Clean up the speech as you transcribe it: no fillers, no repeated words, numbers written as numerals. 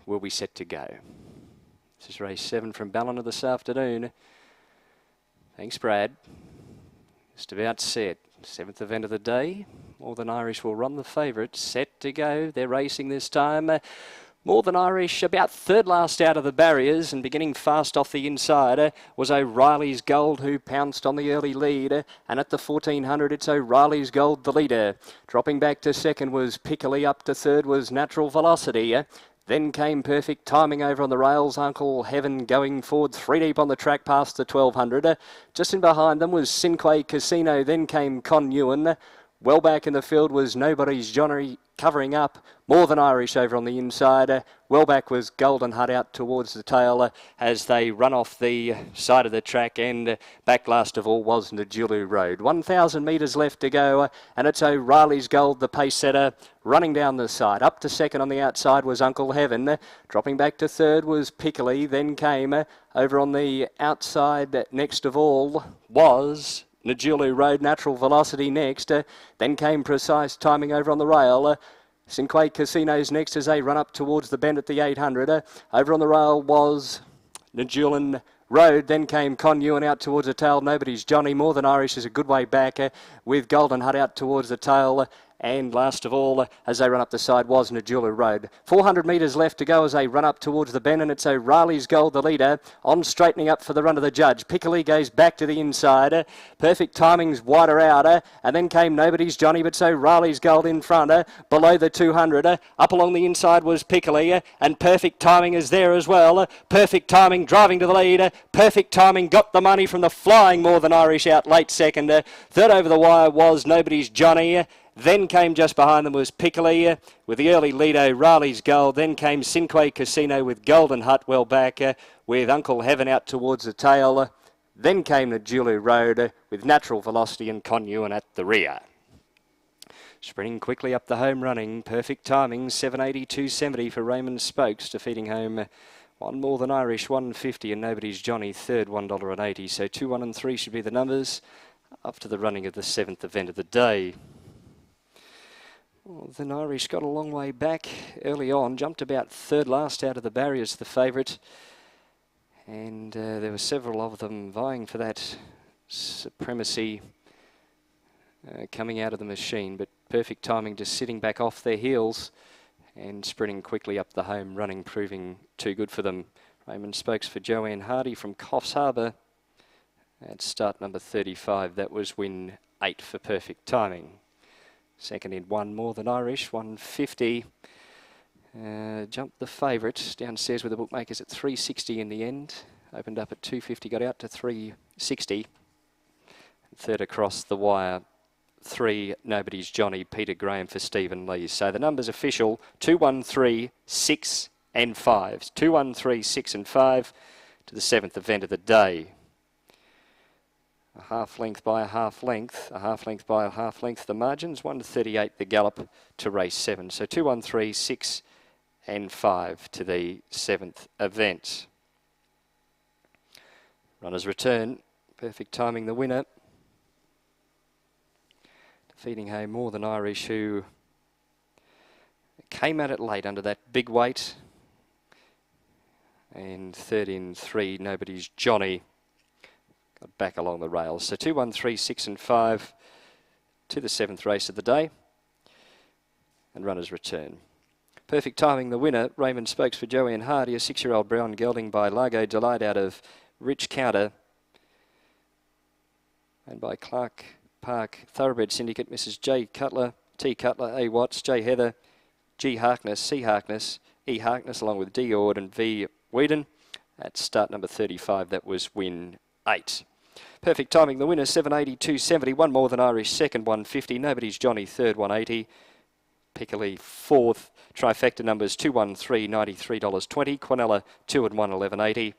will be set to go. This is race 7 from Ballina this afternoon. Thanks, Brad. Just about set. 7th event of the day. More Than Irish will run the favourite. Set to go. They're racing this time. More Than Irish about third last out of the barriers and beginning fast off the inside was O'Reilly's Gold, who pounced on the early lead, and at the 1400 it's O'Reilly's Gold the leader. Dropping back to second was Piccoli, up to third was Natural Velocity. Then came Perfect Timing over on the rails. Uncle Heaven going forward 3 deep on the track past the 1200. Just in behind them was Cinque Casino. Then came Con Ewan. Well back in the field was Nobody's Johnny covering up. More Than Irish over on the inside. Well back was Golden Hut out towards the tail as they run off the side of the track, and back last of all was Najulu Road. 1,000 metres left to go, and it's O'Reilly's Gold, the pace setter, running down the side. Up to second on the outside was Uncle Heaven. Dropping back to third was Piccoli. Then came over on the outside next of all was Najulu Road, Natural Velocity next. Then came Precise Timing over on the rail. Cinque Casino's next as they run up towards the bend at the 800. Over on the rail was Najulu Road. Then came Con Ewan out towards the tail. Nobody's Johnny. More Than Irish is a good way back with Golden Hut out towards the tail. And last of all, as they run up the side, was Najulu Road. 400 metres left to go as they run up towards the bend, and it's O'Reilly's Gold, the leader, on straightening up for the run of the judge. Piccoli goes back to the inside. Perfect Timing's wider out, and then came Nobody's Johnny, but so O'Reilly's Gold in front. Below the 200, up along the inside was Piccoli, and Perfect Timing is there as well. Perfect Timing driving to the lead. Perfect Timing got the money from the flying More Than Irish out late second. Third over the wire was Nobody's Johnny. Then came just behind them was Piccoli with the early lead, O'Reilly's Gold. Then came Cinque Casino with Golden Hut well back with Uncle Heaven out towards the tail. Then came Najulu Road with Natural Velocity and Con Ewan at the rear. Sprinting quickly up the home running, Perfect Timing, 780-270 for Raymond Spokes, defeating home one More Than Irish, 150, and Nobody's Johnny, third, $1.80. So 2, 1 and 3 should be the numbers after the running of the 7th event of the day. Well, Than Irish got a long way back early on, jumped about third last out of the barriers, the favourite. And there were several of them vying for that supremacy coming out of the machine. But Perfect Timing just sitting back off their heels and sprinting quickly up the home running, proving too good for them. Raymond Spokes for Joanne Hardy from Coffs Harbour at start number 35. That was win 8 for Perfect Timing. Second in one More Than Irish, 150. Jumped the favourite downstairs with the bookmakers at 360 in the end. Opened up at 250, got out to 360. Third across the wire, 3 Nobody's Johnny, Peter Graham for Stephen Lee. So the numbers official, 2, 1, 3, 6 and 5. 2, 1, 3, 6 and 5 to the 7th event of the day. A half length by a half length, a half length by a half length. The margins, 1:38 the gallop to race 7. So 2, 1, 3, 6 and 5 to the 7th event. Runners return. Perfect Timing the winner. Defeating home More Than Irish, who came at it late under that big weight. And third in 3, Nobody's Johnny. Got back along the rails. So 2, 1, 3, 6 and 5 to the 7th race of the day. And runners return. Perfect Timing the winner. Raymond Spokes for Joanne Hardy, a 6-year-old brown gelding by Largo Delight out of Rich Counter. And by Clark Park Thoroughbred Syndicate, Mrs. J. Cutler, T. Cutler, A. Watts, J. Heather, G. Harkness, C. Harkness, E. Harkness, along with D. Ord and V. Whedon. At start number 35, that was win 8. Perfect Timing the winner, 780-270. One More Than Irish, second, 150. Nobody's Johnny, third, 180. Piccoli, fourth. Trifecta numbers 2, 1, 3, $93.20. Quinella, 2 and 1, $11.80.